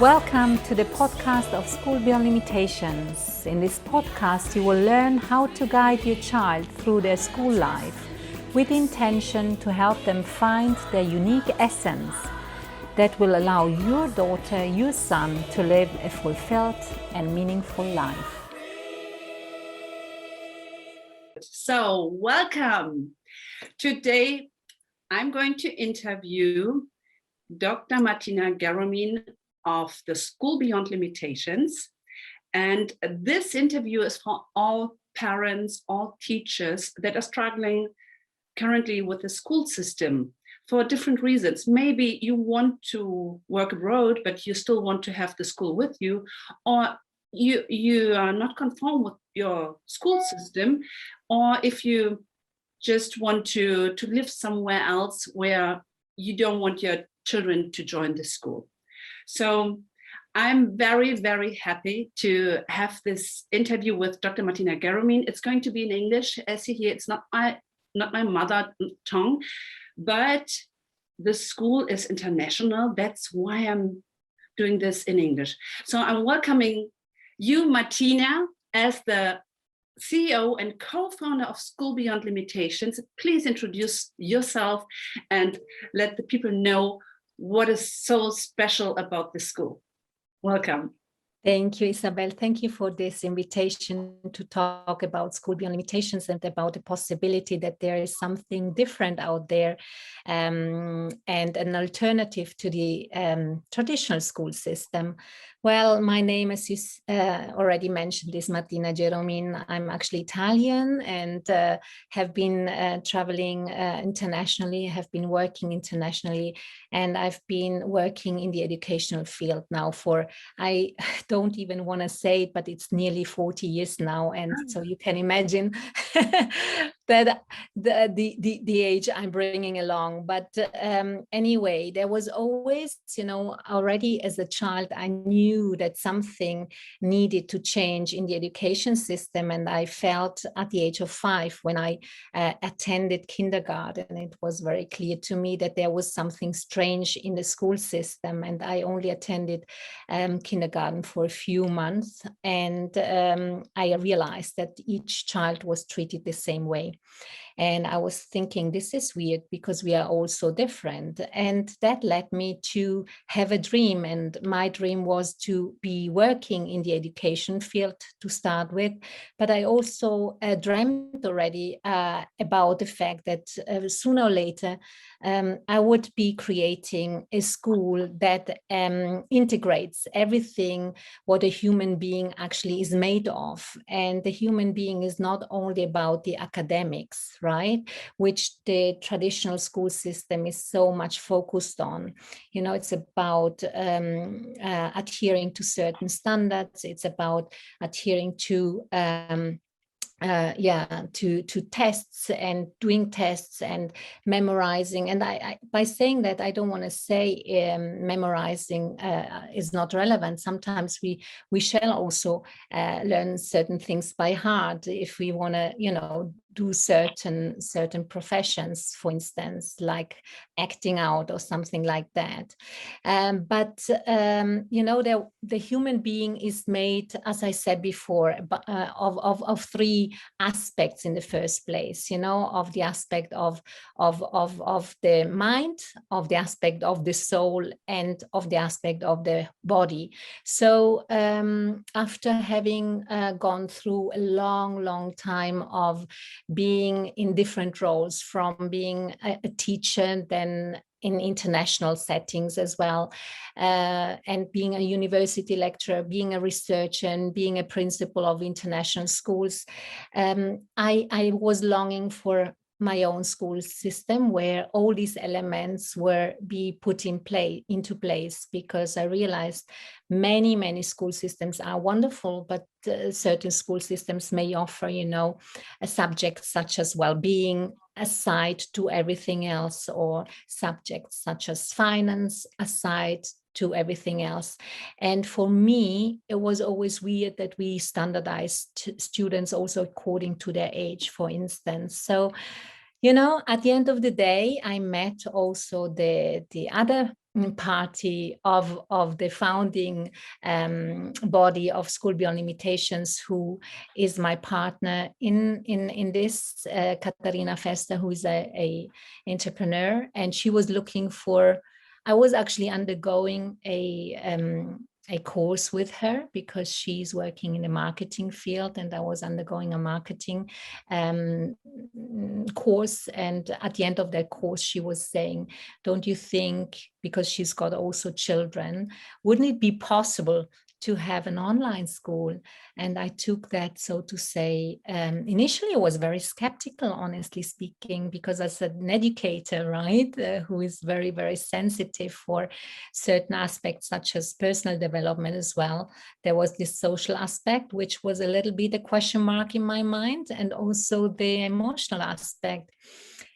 Welcome to the podcast of School Beyond Limitations. In this podcast, you will learn how to guide your child through their school life with the intention to help them find their unique essence that will allow your daughter, your son to live a fulfilled and meaningful life. So, welcome. Today, I'm going to interview Dr. Martina of the School Beyond Limitations. And this interview is for all parents, all teachers that are struggling currently with the school system for different reasons. Maybe you want to work abroad, but you still want to have the school with you, or you are not conform with your school system, or if you just want to live somewhere else where you don't want your children to join the school. So I'm very, very happy to have this interview with Dr. Martina. It's going to be in English. As you hear, it's not my mother tongue, but the school is international. That's why I'm doing this in English. So I'm welcoming you, Martina, as the CEO and co-founder of School Beyond Limitations. Please introduce yourself and let the people know what is so special about the school. Welcome. Thank you, Isabel. Thank you for this invitation to talk about School Beyond Limitations and about the possibility that there is something different out there and an alternative to the traditional school system. Well, my name, as you already mentioned, is Martina. I'm actually Italian and have been traveling internationally, have been working internationally, and I've been working in the educational field now for, I don't even want to say it, but it's nearly 40 years now. And so you can imagine that the age I'm bringing along. But anyway, there was always, already as a child, I knew that something needed to change in the education system. And I felt at the age of 5, when I attended kindergarten, it was very clear to me that there was something strange in the school system. And I only attended kindergarten for a few months. And I realized that each child was treated the same way. And I was thinking, this is weird because we are all so different. And that led me to have a dream. And my dream was to be working in the education field to start with. But I also dreamt already about the fact that sooner or later, I would be creating a school that integrates everything what a human being actually is made of. And the human being is not only about the academics, right? Which the traditional school system is so much focused on. It's about adhering to certain standards. It's about adhering to to tests and doing tests and memorizing. And I by saying that, I don't want to say memorizing is not relevant. Sometimes we shall also learn certain things by heart if we want to, do certain professions, for instance, like acting out or something like that. But the human being is made, as I said before, of 3 aspects in the first place, of the aspect of the mind, of the aspect of the soul, and of the aspect of the body. So after having gone through a long time of being in different roles, from being a teacher, then in international settings as well, and being a university lecturer, being a researcher, and being a principal of international schools, I was longing for my own school system where all these elements were be put into place, because I realized many school systems are wonderful, but certain school systems may offer, a subject such as well-being aside to everything else, or subjects such as finance aside to everything else. And for me, it was always weird that we standardized students also according to their age, for instance. So, at the end of the day, I met also the other party of the founding body of School Beyond Limitations, who is my partner in this, Katharina Fester, who is a entrepreneur, and she was looking for. I was actually undergoing a course with her because she's working in the marketing field, and I was undergoing a marketing course. And at the end of that course, she was saying, don't you think, because she's got also children, wouldn't it be possible to have an online school? And I took that, so to say, initially I was very skeptical, honestly speaking, because as an educator, right, who is very, very sensitive for certain aspects such as personal development as well, there was this social aspect, which was a little bit a question mark in my mind, and also the emotional aspect.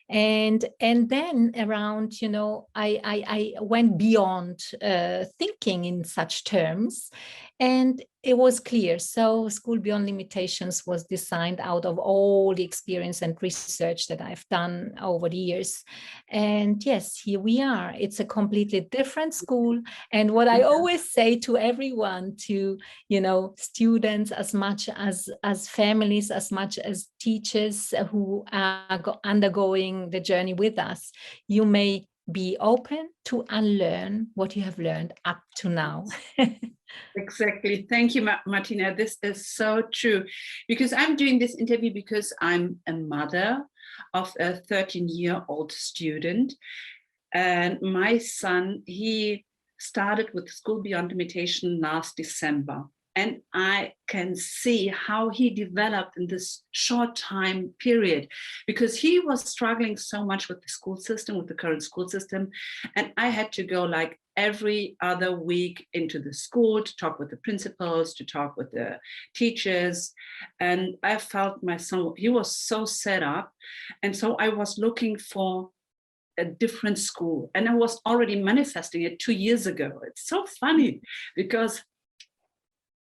And then around, you know, I went beyond thinking in such terms, and it was clear. So School Beyond Limitations was designed out of all the experience and research that I've done over the years. And yes, here we are. It's a completely different school. And what I always say to everyone, to, you know, students as much as families, as much as teachers who are undergoing the journey with us, you may be open to unlearn what you have learned up to now. Exactly. Thank you, Martina. This is so true, because I'm doing this interview because I'm a mother of a 13-year-old student. And my son, he started with School Beyond Limitation last December. And I can see how he developed in this short time period, because he was struggling so much with the school system, with the current school system. And I had to go like every other week into the school to talk with the principals, to talk with the teachers. And I felt my son, he was so set up. And so I was looking for a different school. And I was already manifesting it 2 years ago. It's so funny because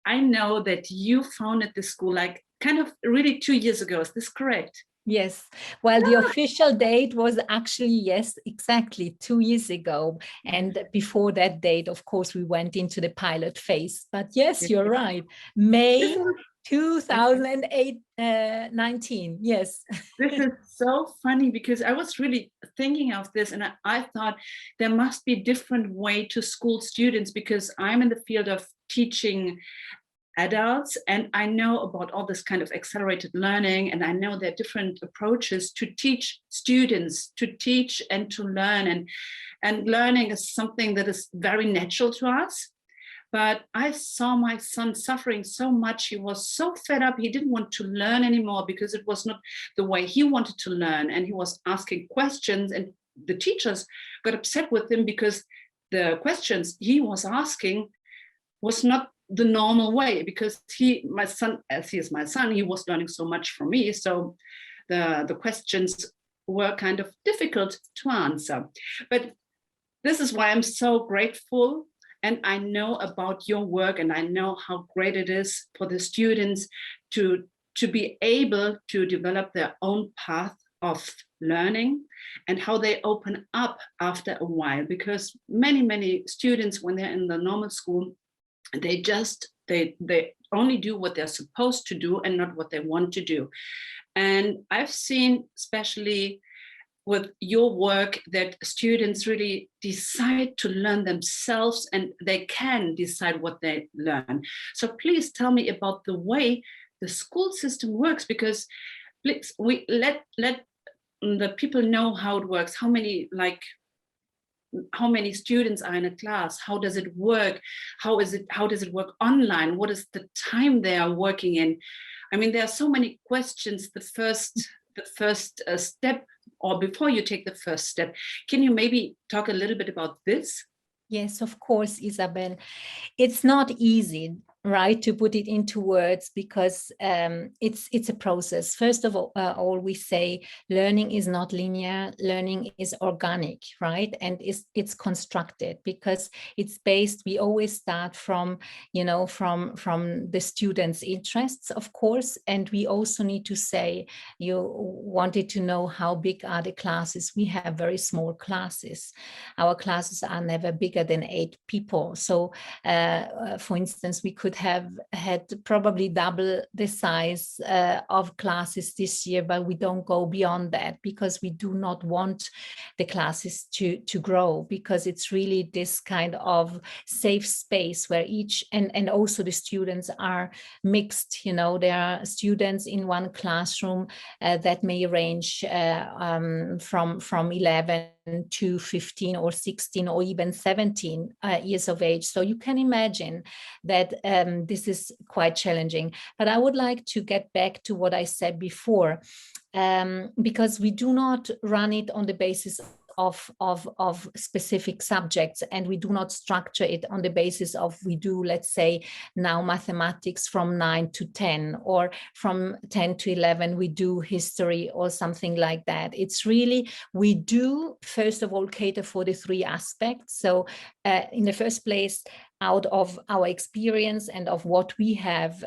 I know that you founded this school like kind of really 2 years ago. Is this correct? Yes. Well, the official date was actually, yes, exactly 2 years ago. And before that date, of course, we went into the pilot phase. But yes, you're right. May 2019. Yes. This is so funny because I was really thinking of this, and I thought there must be a different way to school students, because I'm in the field of teaching adults, and I know about all this kind of accelerated learning, and I know there are different approaches to teach students, to teach and to learn, and learning is something that is very natural to us. But I saw my son suffering so much. He was so fed up. He didn't want to learn anymore because it was not the way he wanted to learn. And he was asking questions, and the teachers got upset with him because the questions he was asking was not the normal way, because my son, as he is my son, he was learning so much from me. So the questions were kind of difficult to answer. But this is why I'm so grateful. And I know about your work, and I know how great it is for the students to be able to develop their own path of learning, and how they open up after a while. Because many students, when they're in the normal school, they only do what they're supposed to do and not what they want to do. And I've seen, especially with your work, that students really decide to learn themselves, and they can decide what they learn. So please tell me about the way the school system works, because please, we let the people know how it works. How many students are in a class? How does it work? How does it work online? What is the time they are working in? I mean, there are so many questions. The first step, or before you take the first step, can you maybe talk a little bit about this? Yes, of course, Isabel. It's not easy. right, to put it into words, because it's a process. First of all, we say learning is not linear, learning is organic, right? And it's constructed because it's based, we always start from, from the students' interests, of course. And we also need to say, you wanted to know how big are the classes. We have very small classes. Our classes are never bigger than 8 people. So for instance, we could have had probably double the size of classes this year, but we don't go beyond that because we do not want the classes to grow, because it's really this kind of safe space where each, and also the students are mixed. There are students in one classroom that may range from 11 to 15 or 16 or even 17 years of age. So you can imagine that this is quite challenging. But I would like to get back to what I said before, because we do not run it on the basis of specific subjects, and we do not structure it on the basis of, we do, let's say now mathematics from 9 to 10, or from 10 to 11 we do history or something like that. It's really, we do first of all cater for the 3 aspects. So in the first place, out of our experience and of what we have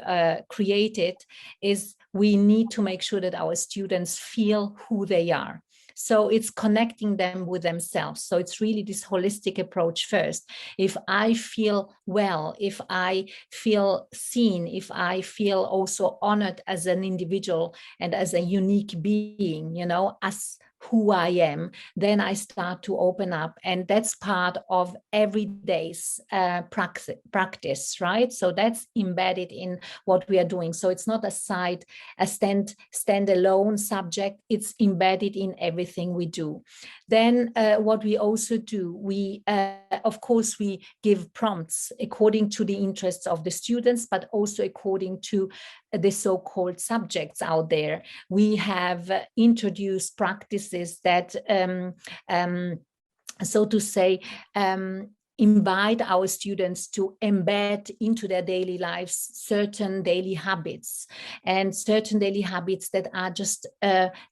created, is we need to make sure that our students feel who they are. So it's connecting them with themselves. So it's really this holistic approach first. If I feel well, if I feel seen, if I feel also honored as an individual and as a unique being, as who I am, then I start to open up. And that's part of everyday's practice, right? So that's embedded in what we are doing. So it's not a standalone subject, it's embedded in everything we do. Then what we also do, we, of course, we give prompts according to the interests of the students, but also according to the so-called subjects out there. We have introduced practices that, so to say, invite our students to embed into their daily lives certain daily habits, and certain daily habits that are just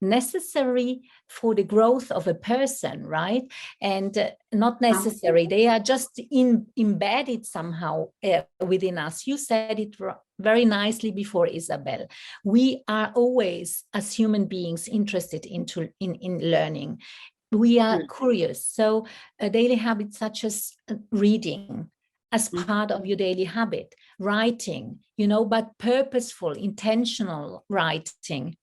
necessary for the growth of a person, right? And not necessary, they are just embedded somehow within us. You said it very nicely before, Isabel. We are always, as human beings, interested in learning. We are curious. So a daily habit such as reading as part of your daily habit, writing, but purposeful, intentional writing,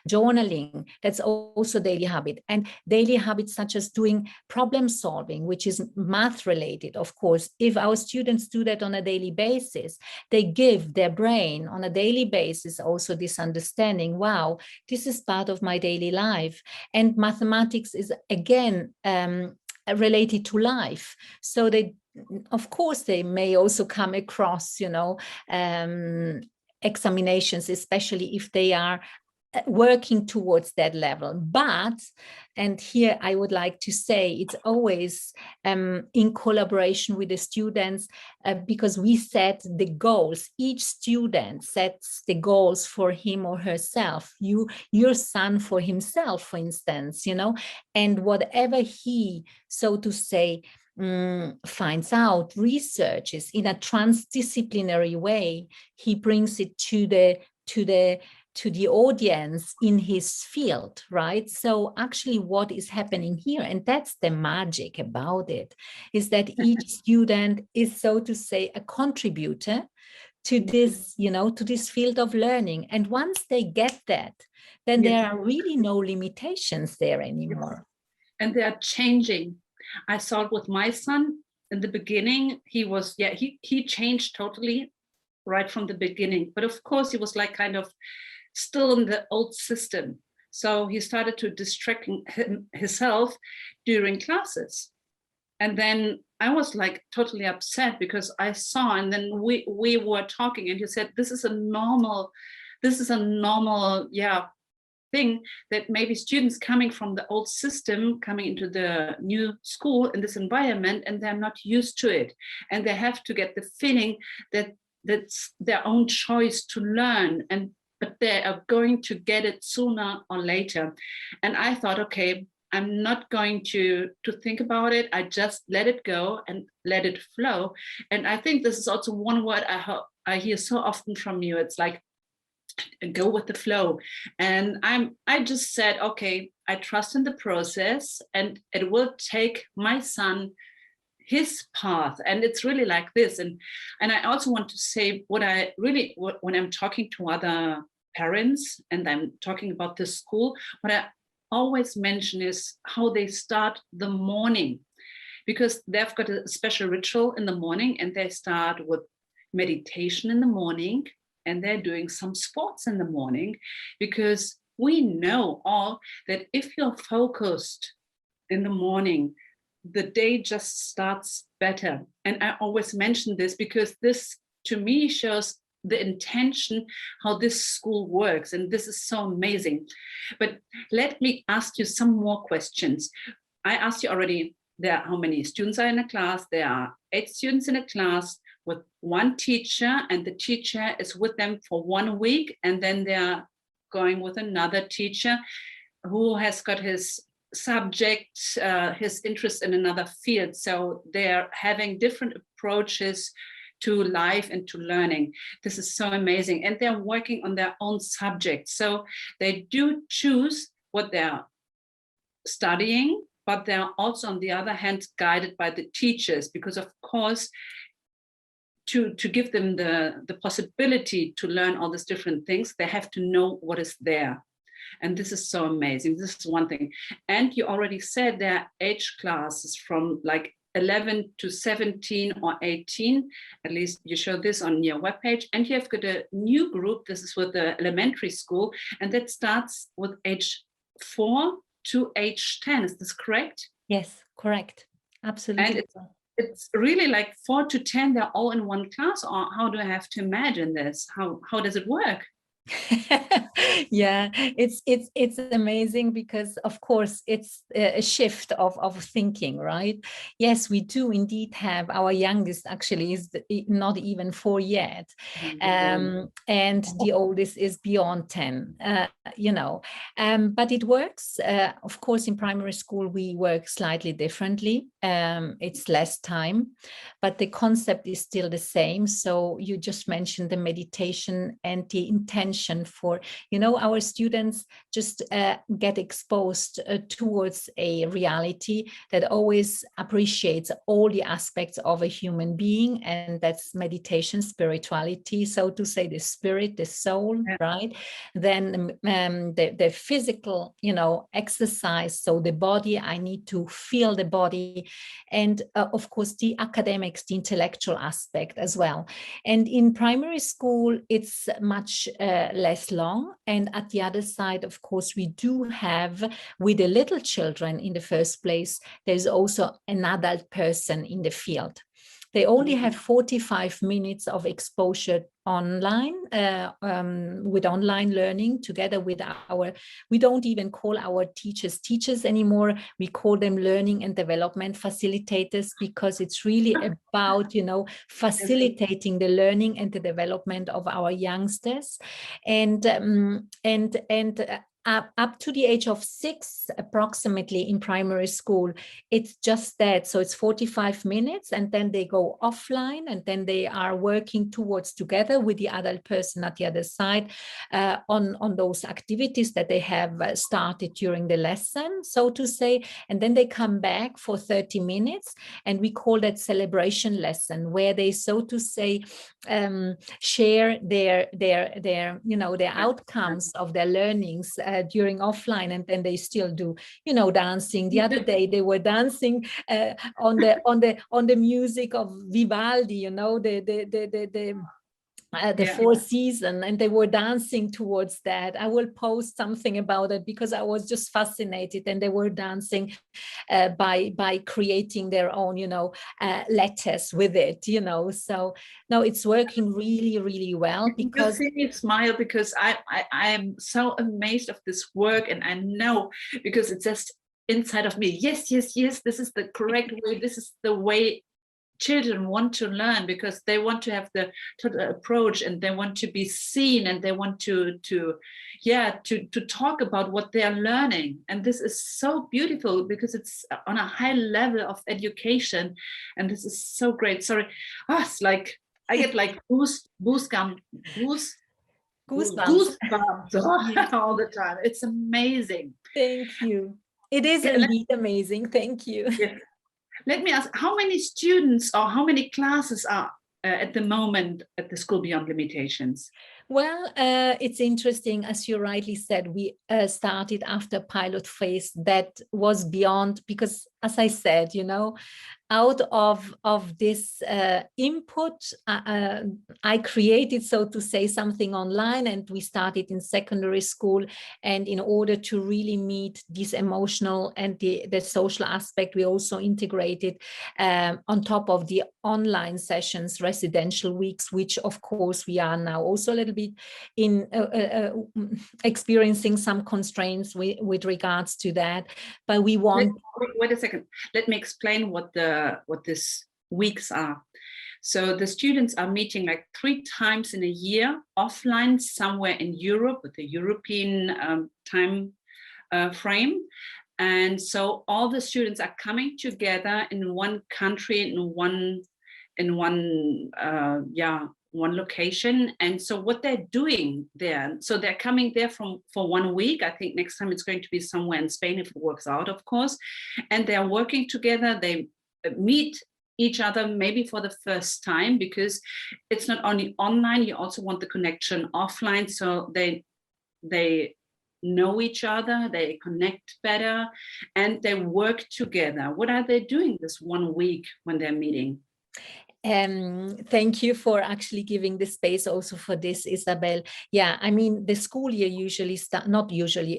journaling, that's also daily habit. And daily habits such as doing problem solving, which is math related, of course. If our students do that on a daily basis, they give their brain on a daily basis also this understanding, wow, this is part of my daily life. And mathematics is again related to life. So they, of course, they may also come across, examinations, especially if they are working towards that level. But, and here I would like to say, it's always in collaboration with the students, because we set the goals. Each student sets the goals for him or herself. Your son for himself, for instance, and whatever he, so to say, finds out, researches in a transdisciplinary way, he brings it to the audience in his field, right? So actually what is happening here, and that's the magic about it, is that each student is, so to say, a contributor to this, to this field of learning. And once they get that, then there are really no limitations there anymore. And they are changing. I saw it with my son in the beginning. He was, he changed totally right from the beginning. But of course, he was like kind of still in the old system. So he started to distract himself during classes. And then I was like totally upset because I saw, and then we were talking and he said, this is a normal, thing, that maybe students coming from the old system, coming into the new school in this environment, and they're not used to it. And they have to get the feeling that that's their own choice to learn, but they are going to get it sooner or later. And I thought, okay, I'm not going to think about it. I just let it go and let it flow. And I think this is also one word I hear so often from you. It's like, go with the flow. And I just said, okay, I trust in the process, and it will take my son his path. And it's really like this. And I also want to say when I'm talking to other parents and I'm talking about the school, what I always mention is how they start the morning, because they've got a special ritual in the morning, and they start with meditation in the morning, and they're doing some sports in the morning, because we know all that if you're focused in the morning, the day just starts better. And I always mention this because this to me shows the intention how this school works, and this is so amazing. But let me ask you some more questions. I asked you already how many students are in a class. There are 8 students in a class with one teacher, and the teacher is with them for 1 week, and then they're going with another teacher who has got his subject, his interest in another field. So they're having different approaches to life and to learning. This is so amazing. And they're working on their own subject. So they do choose what they're studying, but they're also, on the other hand, guided by the teachers, because of course, to give them the possibility to learn all these different things, they have to know what is there. And this is so amazing. This is one thing. And you already said there are age classes from like 11 to 17 or 18. At least you show this on your webpage. And you have got a new group. This is with the elementary school. And that starts with age 4 to age 10. Is this correct? Yes, correct. Absolutely. And it's really like 4 to 10, they're all in one class, or how do I have to imagine this? How does it work? Yeah, it's amazing, because of course it's a shift of thinking, right? Yes, we do indeed have our youngest actually is not even 4 yet, and the oldest is beyond 10. But it works. Of course, in primary school we work slightly differently. It's less time, but the concept is still the same. So you just mentioned the meditation and the intention for, our students just get exposed towards a reality that always appreciates all the aspects of a human being, and that's meditation, spirituality, so to say, the spirit, the soul, right? Then the physical, exercise, so the body, I need to feel the body, and of course the academics, the intellectual aspect as well. And in primary school it's much less long. And at the other side, of course, we do have, with the little children in the first place, there's also an adult person in the field. They only have 45 minutes of exposure online, with online learning, together with we don't even call our teachers anymore. We call them learning and development facilitators, because it's really about, facilitating the learning and the development of our youngsters. And up to the age of 6, approximately, in primary school, it's just that. So it's 45 minutes, and then they go offline, and then they are working towards, together with the adult person at the other side, on those activities that they have started during the lesson, so to say. And then they come back for 30 minutes, and we call that celebration lesson, where they, so to say, share their outcomes of their learnings during offline, and then they still do, dancing. The other day they were dancing on the music of Vivaldi, the Four Seasons, and they were dancing towards that. I will post something about it, because I was just fascinated, and they were dancing by creating their own, letters with it, So no, it's working really, really well. Because you see me smile, because I am so amazed of this work, and I know, because it's just inside of me. Yes, this is the correct way. This is the way children want to learn, because they want to have the total approach, and they want to be seen, and they want to talk about what they are learning. And this is so beautiful, because it's on a high level of education, and this is so great. Sorry, it's like I get like goosebumps all the time. It's amazing. Thank you. It is indeed amazing. Thank you. Yes. Let me ask, how many students or how many classes are at the moment at the School Beyond Limitations? Well, it's interesting, as you rightly said, we started after pilot phase that was beyond, because as I said, out of this input, I created, so to say, something online, and we started in secondary school. And in order to really meet this emotional and the social aspect, we also integrated on top of the online sessions, residential weeks, which of course we are now also a little bit in experiencing some constraints with regards to that. But we want... Wait a second. Let me explain what these weeks are. So the students are meeting like 3 times in a year offline somewhere in Europe with the European time frame. And so all the students are coming together in one country, in one location. And so what they're doing there, so they're coming there for 1 week. I think next time it's going to be somewhere in Spain, if it works out, of course. And they're working together. They meet each other maybe for the first time, because it's not only online, you also want the connection offline. So they know each other, they connect better, and they work together. What are they doing this 1 week when they're meeting? Thank you for actually giving the space also for this, Isabel. Yeah, I mean, the school year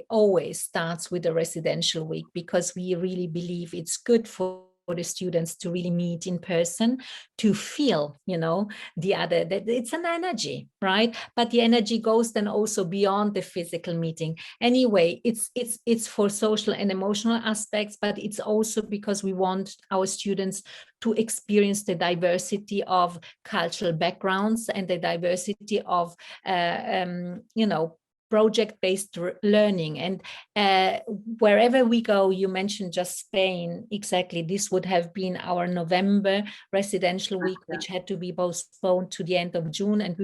always starts with a residential week, because we really believe it's good for the students to really meet in person, to feel, the other, that it's an energy, right? But the energy goes then also beyond the physical meeting. Anyway, it's for social and emotional aspects, but it's also because we want our students to experience the diversity of cultural backgrounds and the diversity of, project-based learning. And wherever we go, you mentioned just Spain, exactly, this would have been our November residential week, which had to be postponed to the end of June. And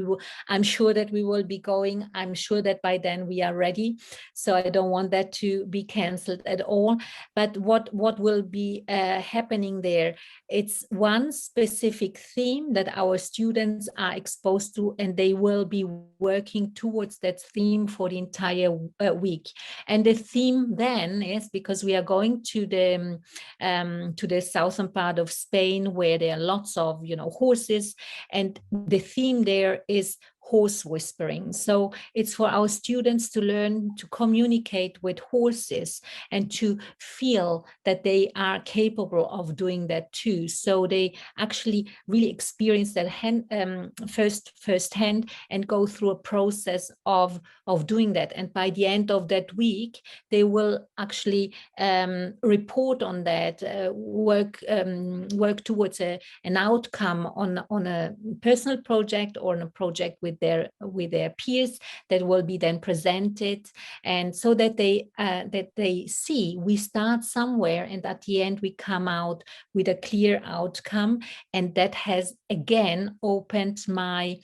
I'm sure that we will be going. I'm sure that by then we are ready. So I don't want that to be cancelled at all. But what will be happening there, it's one specific theme that our students are exposed to, and they will be working towards that theme for the entire week. And the theme then is, because we are going to the southern part of Spain, where there are lots of horses, and the theme there is horse whispering. So it's for our students to learn to communicate with horses and to feel that they are capable of doing that too. So they actually really experience that firsthand and go through a process of doing that. And by the end of that week, they will actually report on that, work towards an outcome on a personal project or on a project with their peers that will be then presented, and so that they see we start somewhere, and at the end we come out with a clear outcome. And that has again opened my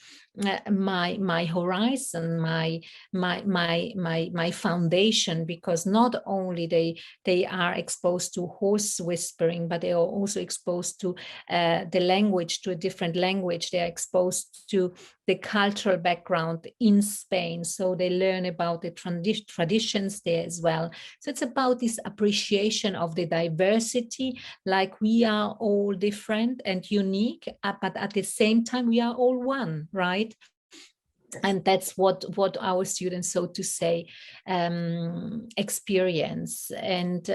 horizon, my foundation, because not only they are exposed to horse whispering, but they are also exposed to the language, to a different language. They are exposed to the cultural background in Spain, so they learn about the traditions there as well. So it's about this appreciation of the diversity, like we are all different and unique, but at the same time we are all one, right? And that's what our students, so to say, experience, and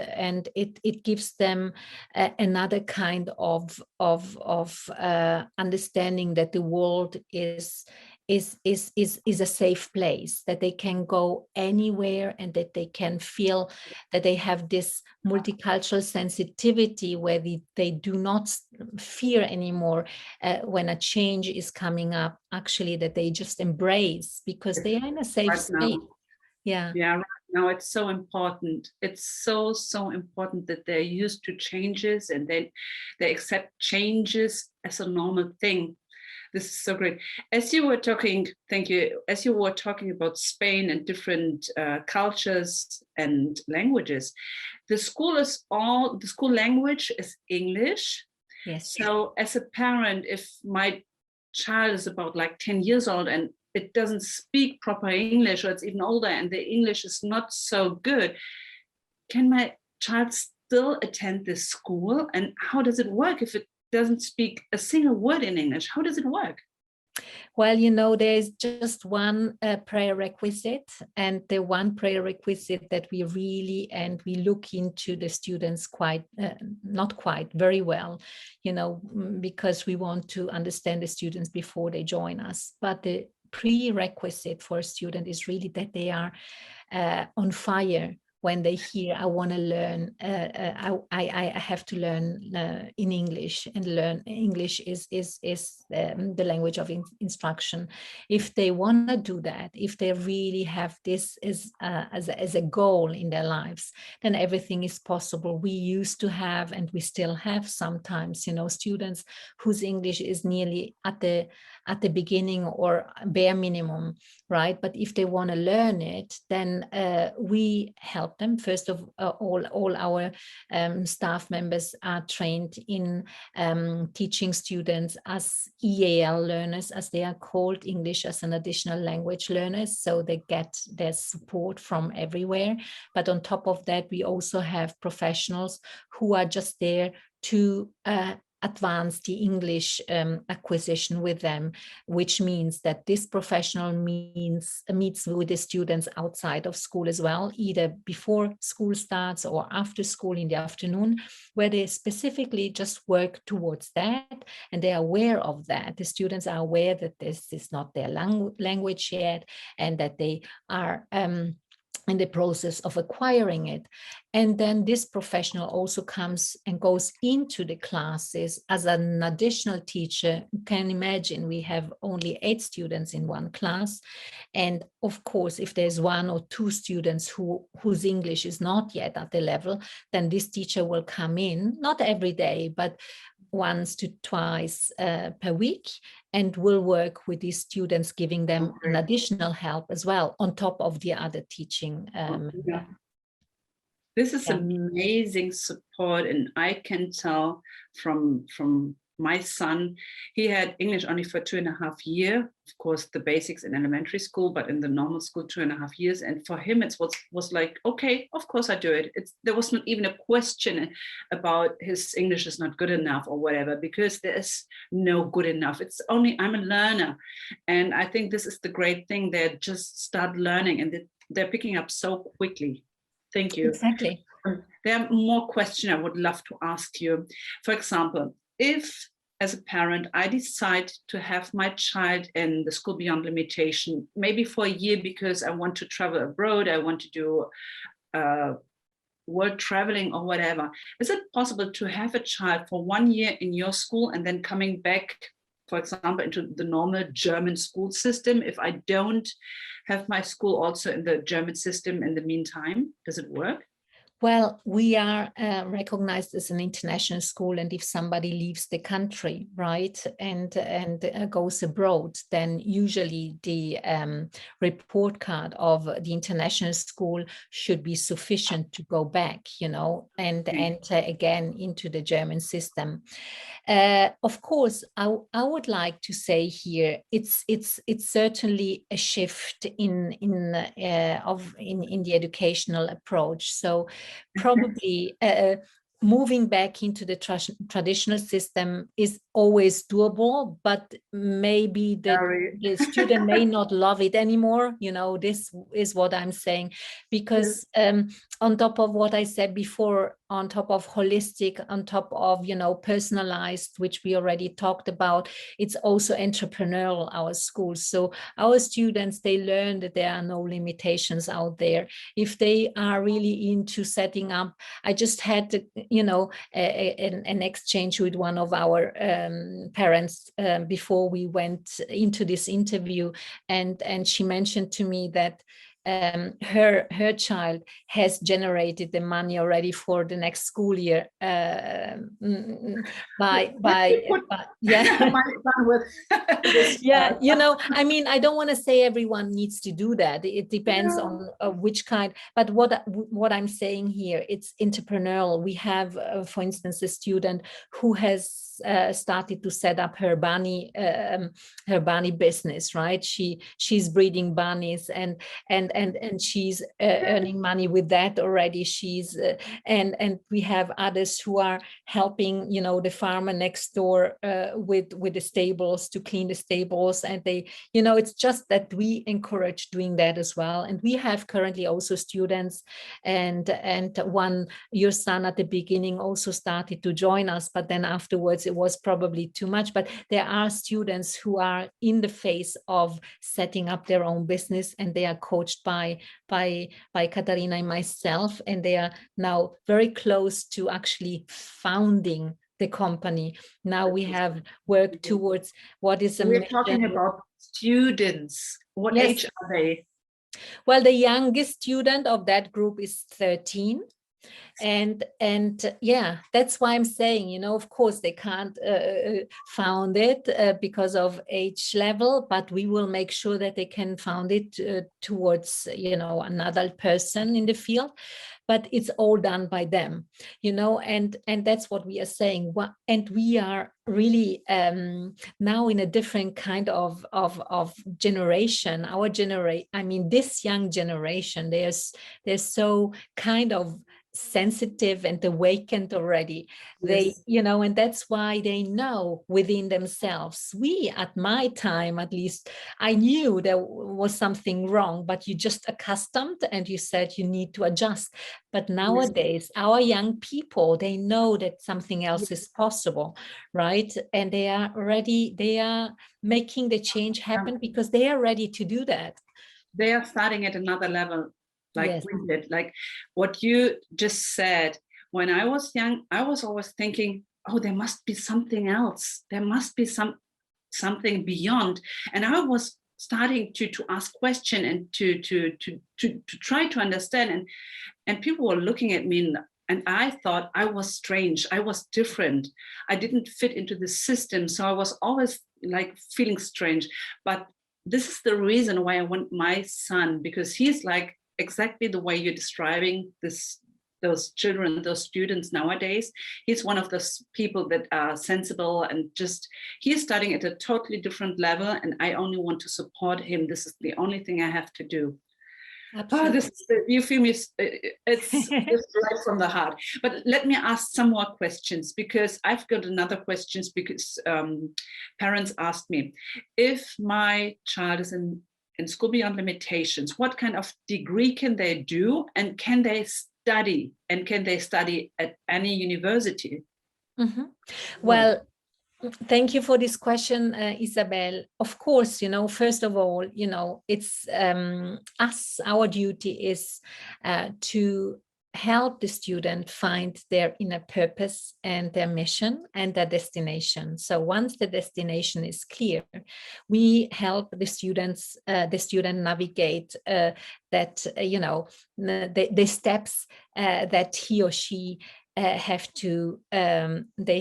it gives them another kind of understanding that the world is is a safe place, that they can go anywhere and that they can feel that they have this multicultural sensitivity where they do not fear anymore when a change is coming up, actually, that they just embrace because they are in a safe space. Yeah. Yeah, right now it's so important. It's so, so important that they're used to changes and they accept changes as a normal thing. This is so great. As you were talking, thank you. As you were talking about Spain and different cultures and languages, the school language is English. Yes. So as a parent, if my child is about like 10 years old and it doesn't speak proper English, or it's even older and the English is not so good, can my child still attend this school? And how does it work if it doesn't speak a single word in English? How does it work? Well, there's just one prerequisite, and the one prerequisite that we really, and we look into the students not quite very well, because we want to understand the students before they join us. But the prerequisite for a student is really that they are on fire when they hear, I want to learn, I have to learn in English, and learn English is the language of instruction. If they want to do that, if they really have this as a goal in their lives, then everything is possible. We used to have, and we still have sometimes, students whose English is nearly at the beginning or bare minimum, right? But if they want to learn it, then we help them. First of all our staff members are trained in teaching students as EAL learners, as they are called, English as an additional language learners. So they get their support from everywhere. But on top of that, we also have professionals who are just there to advance the English acquisition with them, which means that this professional meets with the students outside of school as well, either before school starts or after school in the afternoon, where they specifically just work towards that, and they are aware of that. The students are aware that this is not their language yet, and that they are in the process of acquiring it. And then this professional also comes and goes into the classes as an additional teacher. You can imagine we have only 8 students in one class. And of course, if there's 1 or 2 students whose English is not yet at the level, then this teacher will come in, not every day, but once to twice per week, and will work with these students, giving them an additional help as well on top of the other teaching. This is amazing support, and I can tell from my son, he had English only for 2.5 years. Of course, the basics in elementary school, but in the normal school, 2.5 years. And for him, it was like, okay, of course I do it. There was not even a question about his English is not good enough or whatever, because there is no good enough. It's only, I'm a learner. And I think this is the great thing. They just start learning and they're picking up so quickly. Thank you. Exactly. There are more questions I would love to ask you. For example, if as a parent, I decide to have my child in the School Beyond Limitation, maybe for a year because I want to travel abroad, I want to do world traveling or whatever, is it possible to have a child for 1 year in your school and then coming back, for example, into the normal German school system if I don't have my school also in the German system in the meantime? Does it work? Well, we are recognized as an international school, and if somebody leaves the country, right, and goes abroad, then usually the report card of the international school should be sufficient to go back, and enter again into the German system. Of course, I would like to say here, it's certainly a shift in the educational approach. So probably moving back into the traditional system is always doable, but maybe the student may not love it anymore. This is what I'm saying, because on top of what I said before, on top of holistic, on top of, personalized, which we already talked about, it's also entrepreneurial, our schools. So our students, they learn that there are no limitations out there. If they are really into setting up, I just had, an exchange with one of our parents before we went into this interview, and she mentioned to me that her child has generated the money already for the next school year yeah. I mean, I don't want to say everyone needs to do that. It depends on which kind, but what I'm saying here, it's entrepreneurial. We have for instance a student who has started to set up her bunny business, right? She's breeding bunnies, and she's earning money with that already. She's and we have others who are helping, the farmer next door with the stables, to clean the stables, and they, it's just that we encourage doing that as well. And we have currently also students, and one, your son at the beginning also started to join us, but then afterwards it was probably too much. But there are students who are in the phase of setting up their own business, and they are coached by Katarina and myself, and they are now very close to actually founding the company. Now we have worked towards what is a We're talking about students. What age are they? Well, the youngest student of that group is 13. And yeah, that's why I'm saying, of course they can't found it because of age level, but we will make sure that they can found it towards, another person in the field. But it's all done by them, and that's what we are saying. And we are really now in a different kind of generation. Our generation, I mean, this young generation, they're so kind of sensitive and awakened already. They, and that's why they know within themselves. We, at my time at least, I knew there was something wrong, but you just accustomed and you said you need to adjust. But nowadays, our young people, they know that something else is possible, right? And they are making the change happen because they are ready to do that. They are starting at another level, like we did. Like what you just said, when I was young, I was always thinking, oh, there must be something else. There must be something beyond. And I was starting to ask questions and to try to understand. And people were looking at me, and I thought I was strange. I was different. I didn't fit into the system. So I was always like feeling strange. But this is the reason why I want my son, because he's like exactly the way you're describing those children, those students nowadays. He's one of those people that are sensible, and just he's studying at a totally different level, and I only want to support him. This is the only thing I have to do. Absolutely. You feel me, it's right from the heart. But let me ask some more questions, because I've got another questions, because parents asked me, if my child is in School Beyond Limitations, what kind of degree can they do, and can they study at any university? Mm-hmm. Well, thank you for this question, Isabel. Of course, first of all, it's us, our duty is to help the student find their inner purpose and their mission and their destination. So once the destination is clear, we help the student navigate that, the steps that he or she they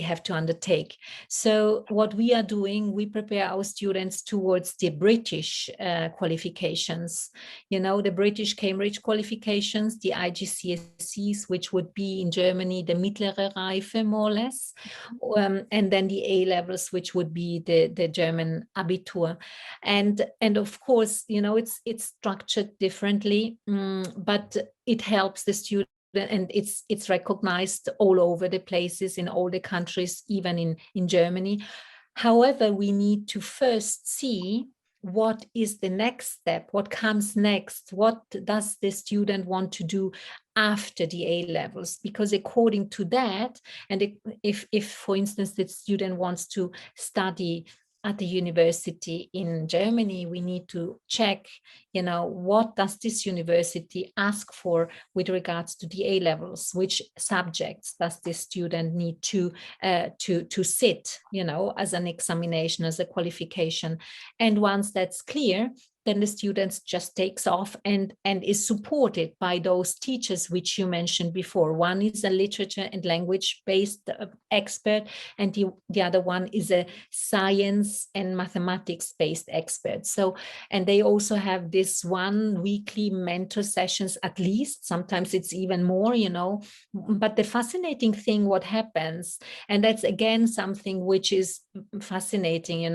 have to undertake. So what we are doing, we prepare our students towards the British qualifications, the British Cambridge qualifications, the IGCSEs, which would be in Germany the Mittlere Reife, more or less, and then the A levels, which would be the German Abitur. And of course, it's structured differently, but it helps the student and it's recognized all over the places, in all the countries, even in Germany. However, we need to first see what is the next step, what comes next, what does the student want to do after the A levels, because according to that, and if for instance the student wants to study at the university in Germany, we need to check, what does this university ask for with regards to the A levels? Which subjects does this student need to sit, as an examination, as a qualification? And once that's clear, then the students just takes off and is supported by those teachers which you mentioned before. One is a literature and language-based expert, and the other one is a science and mathematics-based expert. So, and they also have this one weekly mentor sessions at least. Sometimes it's even more, But the fascinating thing, what happens, and that's again something which is fascinating,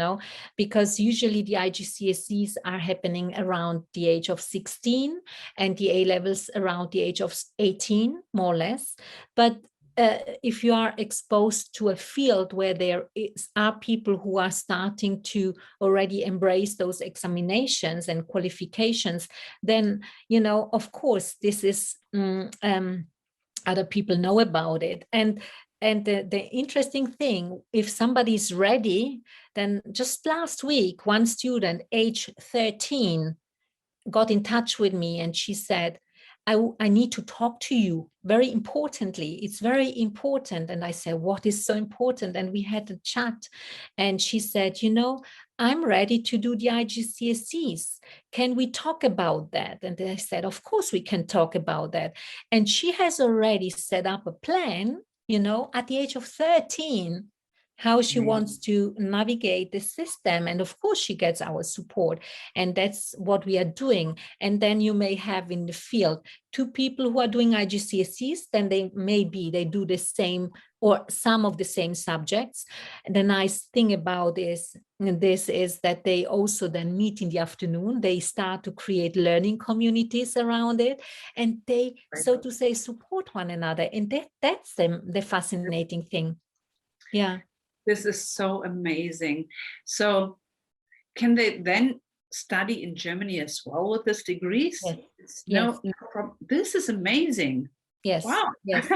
because usually the IGCSEs are happening around the age of 16 and the A levels around the age of 18, more or less. But if you are exposed to a field where there are people who are starting to already embrace those examinations and qualifications, then, of course, this is other people know about it. And the interesting thing, if somebody is ready, then just last week, one student, age 13, got in touch with me and she said, I need to talk to you. Very importantly, it's very important. And I said, what is so important? And we had a chat. And she said, I'm ready to do the IGCSEs. Can we talk about that? And I said, of course we can talk about that. And she has already set up a plan, at the age of 13, how she wants to navigate the system. And of course, she gets our support. And that's what we are doing. And then you may have in the field 2 people who are doing IGCSEs, then they do the same or some of the same subjects. And the nice thing about this is that they also then meet in the afternoon. They start to create learning communities around it, and they, so to say, support one another. And that's the fascinating thing. Yeah. This is so amazing. So can they then study in Germany as well with this degrees? Yes. No problem. This is amazing. Yes. Wow. Yes.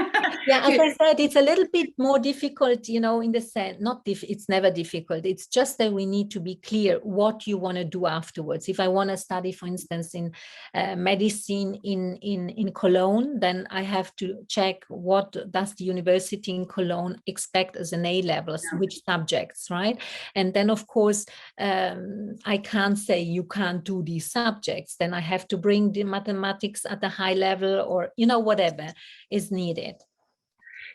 Yeah, as I said, it's a little bit more difficult, in the sense, it's never difficult. It's just that we need to be clear what you want to do afterwards. If I want to study, for instance, in medicine in Cologne, then I have to check what does the university in Cologne expect as an A levels, which subjects, right? And then, of course, I can't say you can't do these subjects. Then I have to bring the mathematics at a high level, or, whatever is needed.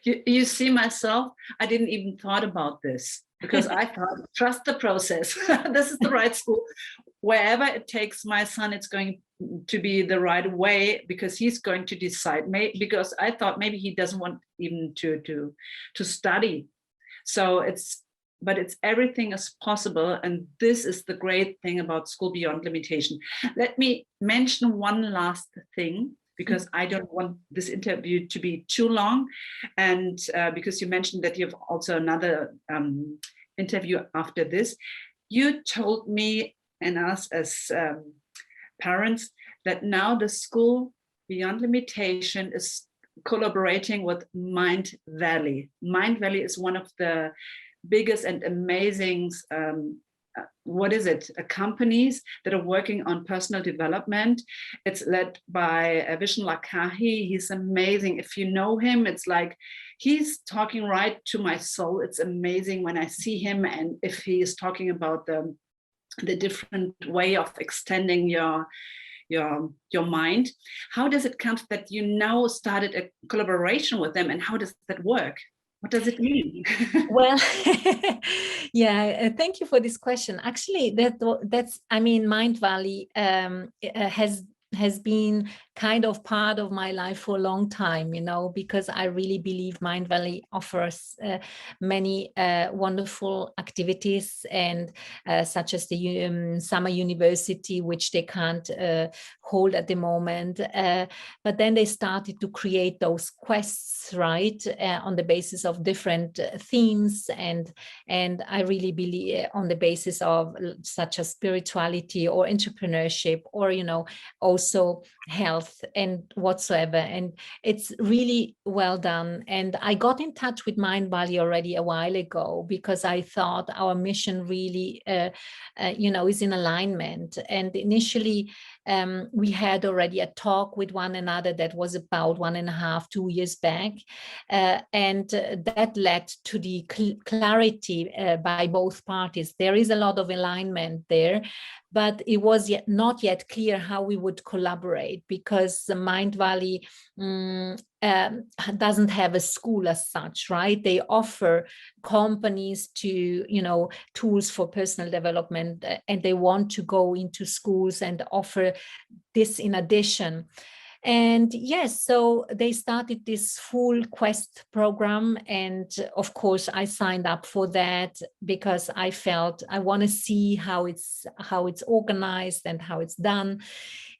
You see, myself, I didn't even thought about this, because I thought, trust the process. This is the right school. Wherever it takes my son, it's going to be the right way, because he's going to decide. Because I thought maybe he doesn't want even to study. So but everything is possible. And this is the great thing about School Beyond Limitation. Let me mention one last thing, because I don't want this interview to be too long. And because you mentioned that you have also another interview after this. You told me and us as parents that now the School Beyond Limitation is collaborating with Mind Valley. Mind Valley is one of the biggest and amazing companies that are working on personal development. It's led by Vishen Lakahi. He's amazing. If you know him, it's like he's talking right to my soul. It's amazing when I see him, and if he is talking about the different way of extending your mind. How does it come that you now started a collaboration with them, and how does that work? What does it mean? Well, yeah, thank you for this question. Actually, that's, Mind Valley has been kind of part of my life for a long time, you know, because I really believe Mind Valley offers many wonderful activities, and such as the summer university, which they can't hold at the moment. But then they started to create those quests, right, on the basis of different themes, and I really believe on the basis of such as spirituality or entrepreneurship, or, you know, also health and whatsoever. And it's really well done. And I got in touch with Mind Valley already a while ago, because I thought our mission really, you know, is in alignment. And initially, we had already a talk with one another that was about 1.5, 2 years back. And that led to the clarity by both parties. There is a lot of alignment there, but it was not yet clear how we would collaborate, because the Mind Valley doesn't have a school as such, right? They offer companies to, you know, tools for personal development, and they want to go into schools and offer this in addition. And yes, so they started this full quest program. And of course, I signed up for that, because I felt I want to see how it's organized and how it's done.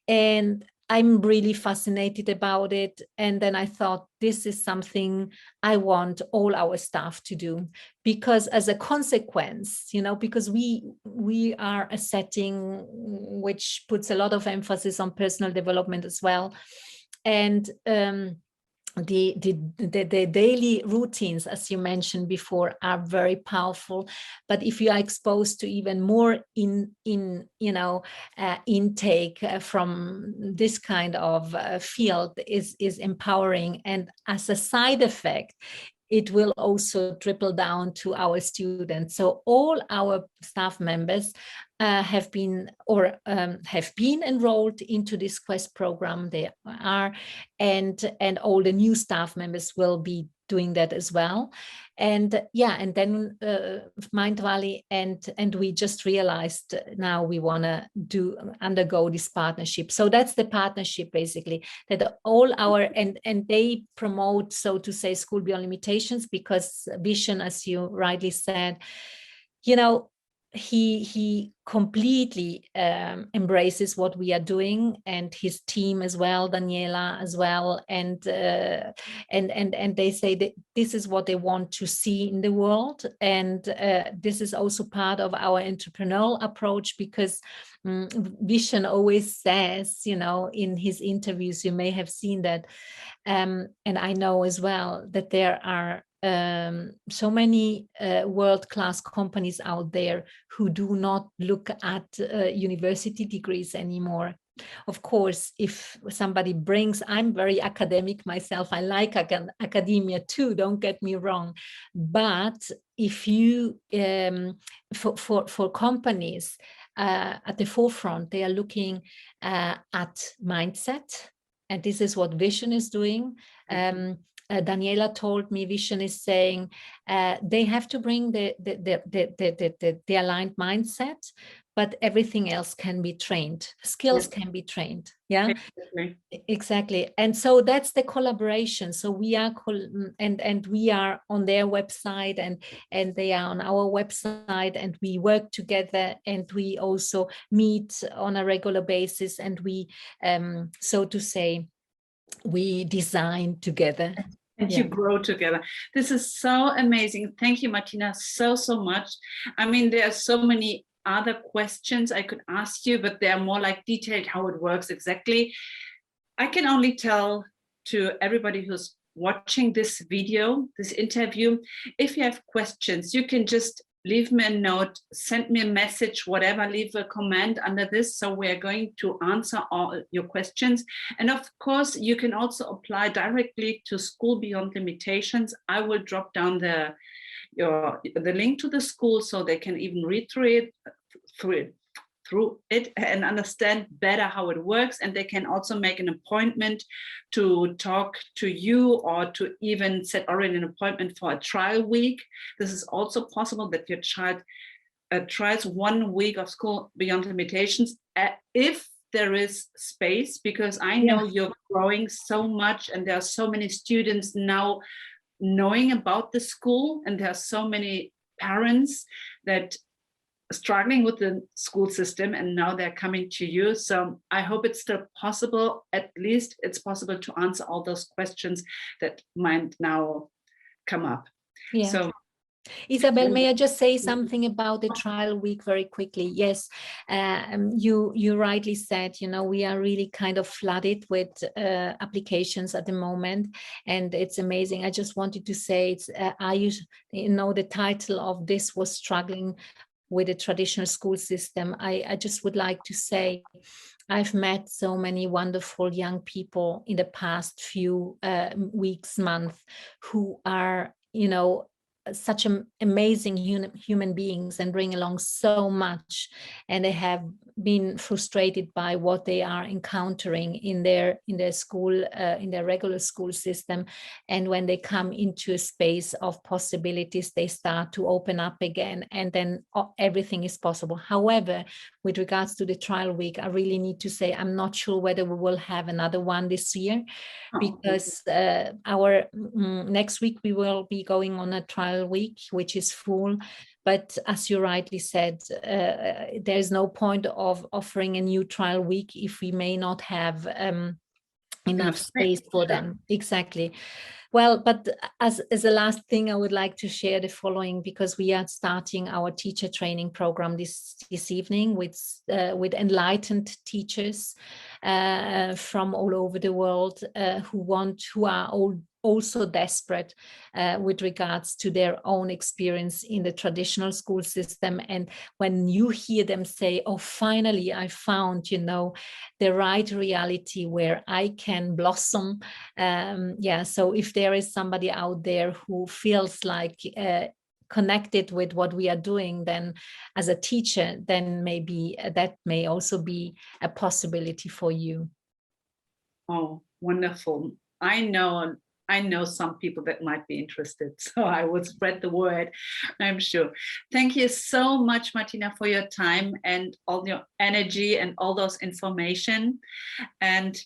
And I'm really fascinated about it. And then I thought, this is something I want all our staff to do, because as a consequence, you know, because we are a setting which puts a lot of emphasis on personal development as well. And the daily routines, as you mentioned before, are very powerful. But if you are exposed to even more intake from this kind of field, is empowering. And as a side effect, it will also trickle down to our students. So all our staff members have been enrolled into this Quest program. They are, and all the new staff members will be doing that as well. And yeah, and then Mind Valley and we just realized now we want to undergo this partnership. So that's the partnership, basically, that all our and they promote, so to say, School Beyond Limitations, because Vision, as you rightly said, you know, he completely embraces what we are doing, and his team as well, Daniela as well, and they say that this is what they want to see in the world. And this is also part of our entrepreneurial approach, because Vision always says, you know, in his interviews, you may have seen that, and I know as well, that there are so many world-class companies out there who do not look at university degrees anymore. Of course, if somebody brings, I'm very academic myself, I like academia too, don't get me wrong, but if you for companies at the forefront, they are looking at mindset, and this is what Vision is doing. Daniela told me Vision is saying they have to bring the aligned mindset, but everything else can be trained. Skills can be trained. Yeah, exactly. And so that's the collaboration. So we are and we are on their website, and they are on our website, and we work together, and we also meet on a regular basis, and we so to say, we design together. And you grow together. This is so amazing. Thank you, Martina, so much. I mean, there are so many other questions I could ask you, but they're more like detailed how it works exactly. I can only tell to everybody who's watching this video, this interview, if you have questions, you can just leave me a note, send me a message, whatever, leave a comment under this. So we're going to answer all your questions. And of course, you can also apply directly to School Beyond Limitations. I will drop down the link to the school, so they can even read through it and understand better how it works. And they can also make an appointment to talk to you, or to even set already an appointment for a trial week. This is also possible, that your child tries 1 week of School Beyond Limitations. If there is space? Because I know you're growing so much and there are so many students now knowing about the school, and there are so many parents that are struggling with the school system, and now they're coming to you. So I hope it's still possible, at least it's possible to answer all those questions that might now come up. Yeah. So Isabel, may I just say something about the trial week very quickly? Yes, you rightly said, we are really kind of flooded with applications at the moment, and it's amazing. I just wanted to say, the title of this was Struggling with the Traditional School System. I just would like to say, I've met so many wonderful young people in the past few weeks, months, who are, such amazing human beings and bring along so much, and they have been frustrated by what they are encountering in their school, in their regular school system, and when they come into a space of possibilities, they start to open up again, and then everything is possible. However, with regards to the trial week, I really need to say I'm not sure whether we will have another one this year, because our next week we will be going on a trial week, which is full. But as you rightly said, there's no point of offering a new trial week if we may not have enough space for them. Exactly. Well, but as a last thing, I would like to share the following, because we are starting our teacher training program this evening with enlightened teachers from all over the world who are also desperate with regards to their own experience in the traditional school system. And when you hear them say, oh, finally, I found, the right reality where I can blossom. So if there is somebody out there who feels like connected with what we are doing, then as a teacher, then maybe that may also be a possibility for you. Oh, wonderful. I know some people that might be interested, so I will spread the word, I'm sure. Thank you so much, Martina, for your time and all your energy and all those information. And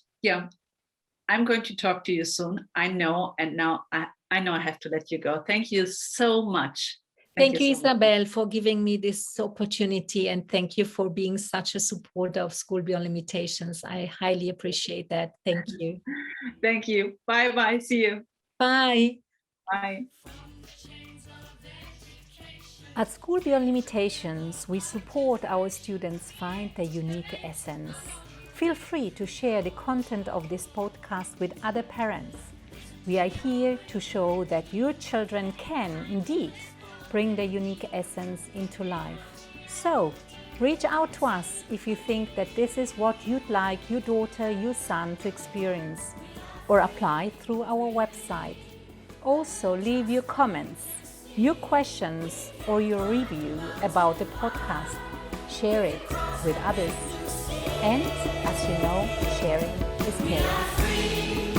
I'm going to talk to you soon, I know, and now I know I have to let you go. Thank you so much. Thank you, Isabel, for giving me this opportunity, and thank you for being such a supporter of School Beyond Limitations. I highly appreciate that. Thank you. Thank you. Bye-bye. See you. Bye. Bye. At School Beyond Limitations, we support our students find their unique essence. Feel free to share the content of this podcast with other parents. We are here to show that your children can, indeed, bring their unique essence into life. So, reach out to us if you think that this is what you'd like your daughter, your son to experience, or apply through our website. Also, leave your comments, your questions, or your review about the podcast. Share it with others. And, as you know, sharing is caring.